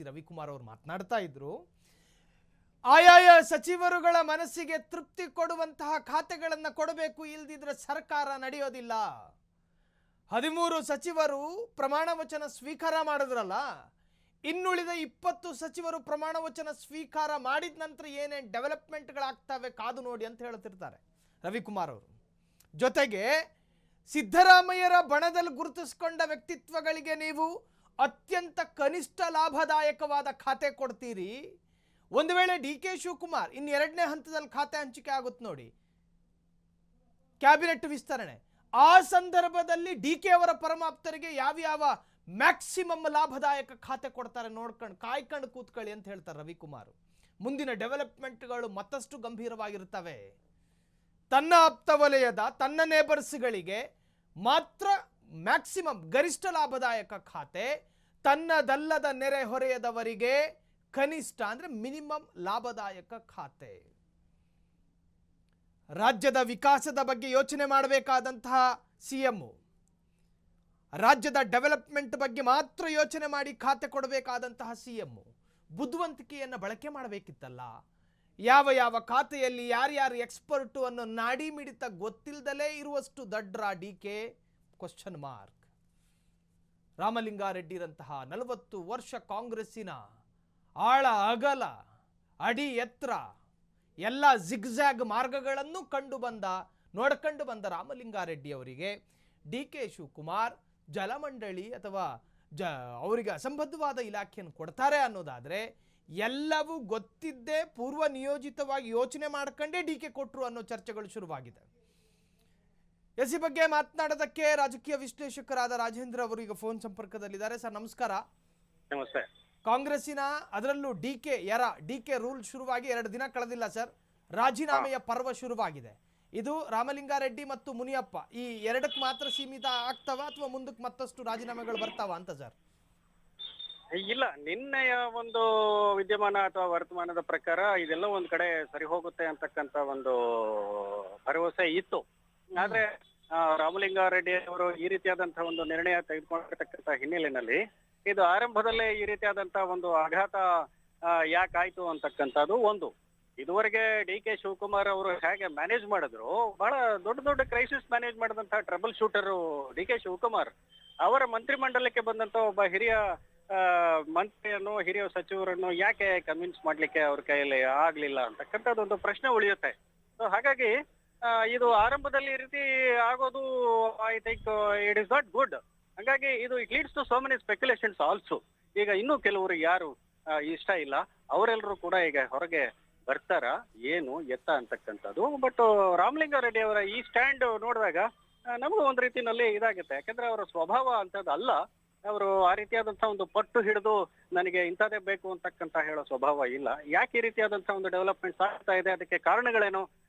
C Ravikumar ಅವರು ಮಾತನಾಡ್ತಾ ಇದ್ರು. ಆಯಾಯ ಸಚಿವರುಗಳ ಮನಸ್ಸಿಗೆ ತೃಪ್ತಿ ಕೊಡುವಂತಹ ಖಾತೆಗಳನ್ನು ಕೊಡಬೇಕು, ಇಲ್ದಿದ್ರೆ ಸರ್ಕಾರ ನಡೆಯೋದಿಲ್ಲ. 13 ಸಚಿವರು ಪ್ರಮಾಣ ವಚನ ಸ್ವೀಕಾರ ಮಾಡಿದ್ರಲ್ಲ, ಇನ್ನುಳಿದ 20 ಸಚಿವರು ಪ್ರಮಾಣ ವಚನ ಸ್ವೀಕಾರ ಮಾಡಿದ ನಂತರ ಏನೇನು ಡೆವಲಪ್ಮೆಂಟ್ಗಳಾಗ್ತವೆ ಕಾದು ನೋಡಿ ಅಂತ ಹೇಳ್ತಿರ್ತಾರೆ ರವಿಕುಮಾರ್ ಅವರು. ಜೊತೆಗೆ ಸಿದ್ದರಾಮಯ್ಯರ ಬಣದಲ್ಲಿ ಗುರುತಿಸಿಕೊಂಡ ವ್ಯಕ್ತಿತ್ವಗಳಿಗೆ ನೀವು ಅತ್ಯಂತ ಕನಿಷ್ಠ ಲಾಭದಾಯಕವಾದ ಖಾತೆ ಕೊಡ್ತೀರಿ. ಒಂದು ವೇಳೆ ಡಿ ಕೆ ಶಿವಕುಮಾರ್ ಇನ್ನು 2ನೇ ಹಂತದಲ್ಲಿ ಖಾತೆ ಹಂಚಿಕೆ ಆಗುತ್ತೆ ನೋಡಿ, ಕ್ಯಾಬಿನೆಟ್ ವಿಸ್ತರಣೆ, ಆ ಸಂದರ್ಭದಲ್ಲಿ ಡಿ ಕೆ ಅವರ ಪರಮಾಪ್ತರಿಗೆ ಯಾವ ಮ್ಯಾಕ್ಸಿಮಮ್ ಲಾಭದಾಯಕ ಖಾತೆ ಕೊಡ್ತಾರೆ ನೋಡ್ಕೊಂಡು ಕಾಯ್ಕೊಂಡು ಕೂತ್ಕೊಳ್ಳಿ ಅಂತ ಹೇಳ್ತಾರೆ ರವಿಕುಮಾರ್. ಮುಂದಿನ ಡೆವಲಪ್ಮೆಂಟ್ಗಳು ಮತ್ತಷ್ಟು ಗಂಭೀರವಾಗಿರ್ತವೆ. ತನ್ನ ಆಪ್ತ ವಲಯದ ತನ್ನ ನೇಬರ್ಸ್ಗಳಿಗೆ ಮಾತ್ರ ಮ್ಯಾಕ್ಸಿಮಮ್ ಗರಿಷ್ಠ ಲಾಭದಾಯಕ ಖಾತೆ, ತನ್ನದಲ್ಲದ ನೆರೆ ಹೊರೆಯದವರಿಗೆ ಕನಿಷ್ಠ ಅಂದ್ರೆ ಮಿನಿಮಮ್ ಲಾಭದಾಯಕ ಖಾತೆ. ರಾಜ್ಯದ ವಿಕಾಸದ ಬಗ್ಗೆ ಯೋಚನೆ ಮಾಡಬೇಕಾದಂತಹ ಸಿಎಂ ರಾಜ್ಯದ ಡೆವಲಪ್ಮೆಂಟ್ ಬಗ್ಗೆ ಮಾತ್ರ ಯೋಚನೆ ಮಾಡಿ ಖಾತೆ ಕೊಡಬೇಕಾದಂತಹ ಸಿಎಂ ಬುದ್ಧಿವಂತಿಕೆಯನ್ನು ಬಳಕೆ ಮಾಡಬೇಕಿತ್ತಲ್ಲ. ಯಾವ ಖಾತೆಯಲ್ಲಿ ಯಾರ್ಯಾರು ಎಕ್ಸ್ಪರ್ಟು ಅನ್ನೋ ನಾಡಿ ಮಿಡಿತ ಗೊತ್ತಿಲ್ಲದಲೇ ಇರುವಷ್ಟು ದಡ್ರ ಡಿ ಕೆ ಕ್ವಶನ್ ಮಾರ್ಕ್. ರಾಮಲಿಂಗಾರೆಡ್ಡಿರಂತಹ 40 ವರ್ಷ ಕಾಂಗ್ರೆಸ್ಸಿನ ಆಳ ಅಗಲ ಅಡಿ ಎತ್ತರ ಎಲ್ಲ ಜಿಗ್ಜಾಗ್ ಮಾರ್ಗಗಳನ್ನು ನೋಡ್ಕೊಂಡು ಬಂದ ರಾಮಲಿಂಗಾರೆಡ್ಡಿ ಅವರಿಗೆ ಡಿ ಕೆ ಶಿವಕುಮಾರ್ ಜಲಮಂಡಳಿ ಅಥವಾ ಅವರಿಗೆ ಅಸಂಬದ್ಧವಾದ ಇಲಾಖೆಯನ್ನು ಕೊಡ್ತಾರೆ ಅನ್ನೋದಾದರೆ ಎಲ್ಲವೂ ಗೊತ್ತಿದ್ದೇ ಪೂರ್ವ ನಿಯೋಜಿತವಾಗಿ ಯೋಚನೆ ಮಾಡ್ಕೊಂಡೇ ಡಿ ಕೆ ಕೊಟ್ಟರು ಅನ್ನೋ ಚರ್ಚೆಗಳು ಶುರುವಾಗಿದೆ. ಎಸಿ ಬಗ್ಗೆ ಮಾತನಾಡೋದಕ್ಕೆ ರಾಜಕೀಯ ವಿಶ್ಲೇಷಕರಾದ ರಾಜೇಂದ್ರ ಅವರು ಈಗ ಫೋನ್ ಸಂಪರ್ಕದಲ್ಲಿದ್ದಾರೆ. ಸರ್ ನಮಸ್ಕಾರ. ನಮಸ್ತೆ. ಕಾಂಗ್ರೆಸ್ಸಿನ ಅದರಲ್ಲೂ ಡಿ ಕೆ ರೂಲ್ ಶುರುವಾಗಿ 2 ದಿನ ಕಳೆದಿಲ್ಲ ಸರ್, ರಾಜೀನಾಮೆಯ ಪರ್ವ ಶುರುವಾಗಿದೆ. ಇದು ರಾಮಲಿಂಗಾರೆಡ್ಡಿ ಮತ್ತು ಮುನಿಯಪ್ಪ ಈ 2ಕ್ಕೆ ಮಾತ್ರ ಸೀಮಿತ ಆಗ್ತಾವ ಅಥವಾ ಮುಂದಕ್ಕೆ ಮತ್ತಷ್ಟು ರಾಜೀನಾಮೆಗಳು ಬರ್ತಾವ ಅಂತ ಸರ್? ಇಲ್ಲ, ನಿನ್ನೆಯ ಒಂದು ವಿದ್ಯಮಾನ ಅಥವಾ ವರ್ತಮಾನದ ಪ್ರಕಾರ ಇದೆಲ್ಲ ಒಂದ್ ಕಡೆ ಸರಿ ಹೋಗುತ್ತೆ ಅಂತಕ್ಕಂತ ಒಂದು ಭರವಸೆ ಇತ್ತು. ಆದ್ರೆ ರಾಮಲಿಂಗಾರೆಡ್ಡಿ ಅವರು ಈ ರೀತಿಯಾದಂತಹ ಒಂದು ನಿರ್ಣಯ ತೆಗೆದುಕೊಂಡಿರ್ತಕ್ಕಂಥ ಹಿನ್ನೆಲೆಯಲ್ಲಿ ಇದು ಆರಂಭದಲ್ಲೇ ಈ ರೀತಿಯಾದಂತಹ ಒಂದು ಆಘಾತ ಯಾಕಾಯ್ತು ಅಂತಕ್ಕಂಥದ್ದು ಒಂದು. ಇದುವರೆಗೆ ಡಿ ಕೆ ಶಿವಕುಮಾರ್ ಅವರು ಹೇಗೆ ಮ್ಯಾನೇಜ್ ಮಾಡಿದ್ರು, ಬಹಳ ದೊಡ್ಡ ಕ್ರೈಸಿಸ್ ಮ್ಯಾನೇಜ್ ಮಾಡಿದಂತಹ trouble shooter D K Shivakumar. ಅವರ ಮಂತ್ರಿಮಂಡಲಕ್ಕೆ ಬಂದಂತ ಒಬ್ಬ ಹಿರಿಯ ಮಂತ್ರಿಯನ್ನು, ಹಿರಿಯ ಸಚಿವರನ್ನು ಯಾಕೆ ಕನ್ವಿನ್ಸ್ ಮಾಡ್ಲಿಕ್ಕೆ ಅವ್ರ ಕೈಯಲ್ಲಿ ಆಗ್ಲಿಲ್ಲ ಅಂತಕ್ಕಂಥದ್ದು ಒಂದು ಪ್ರಶ್ನೆ ಉಳಿಯುತ್ತೆ. ಸೊ ಹಾಗಾಗಿ ಇದು ಆರಂಭದಲ್ಲಿ ಈ ರೀತಿ ಆಗೋದು I think it is not good. ಹಾಗಾಗಿ ಇದು it leads to so many speculations also. ಈಗ ಇನ್ನೂ ಕೆಲವರು ಯಾರು ಇಷ್ಟ ಇಲ್ಲ ಅವರೆಲ್ಲರೂ ಕೂಡ ಈಗ ಹೊರಗೆ ಬರ್ತಾರ ಏನು ಎತ್ತ ಅಂತಕ್ಕಂಥದ್ದು. ಬಟ್ ರಾಮಲಿಂಗಾರೆಡ್ಡಿ ಅವರ ಈ ಸ್ಟ್ಯಾಂಡ್ ನೋಡಿದಾಗ ನಮಗೂ ಒಂದ್ ರೀತಿನಲ್ಲಿ ಇದಾಗುತ್ತೆ. ಯಾಕಂದ್ರೆ ಅವರ ಸ್ವಭಾವ ಅಂತದ್ದು ಅಲ್ಲ. ಅವರು ಆ ರೀತಿಯಾದಂತಹ ಒಂದು ಪಟ್ಟು ಹಿಡಿದು ನನಗೆ ಇಂಥದೇ ಬೇಕು ಅಂತಕ್ಕಂತ ಹೇಳೋ ಸ್ವಭಾವ ಇಲ್ಲ. ಯಾಕೆ ಈ ರೀತಿಯಾದಂತಹ ಒಂದು ಡೆವಲಪ್ಮೆಂಟ್ ಆಗ್ತಾ ಇದೆ, ಅದಕ್ಕೆ ಕಾರಣಗಳೇನು,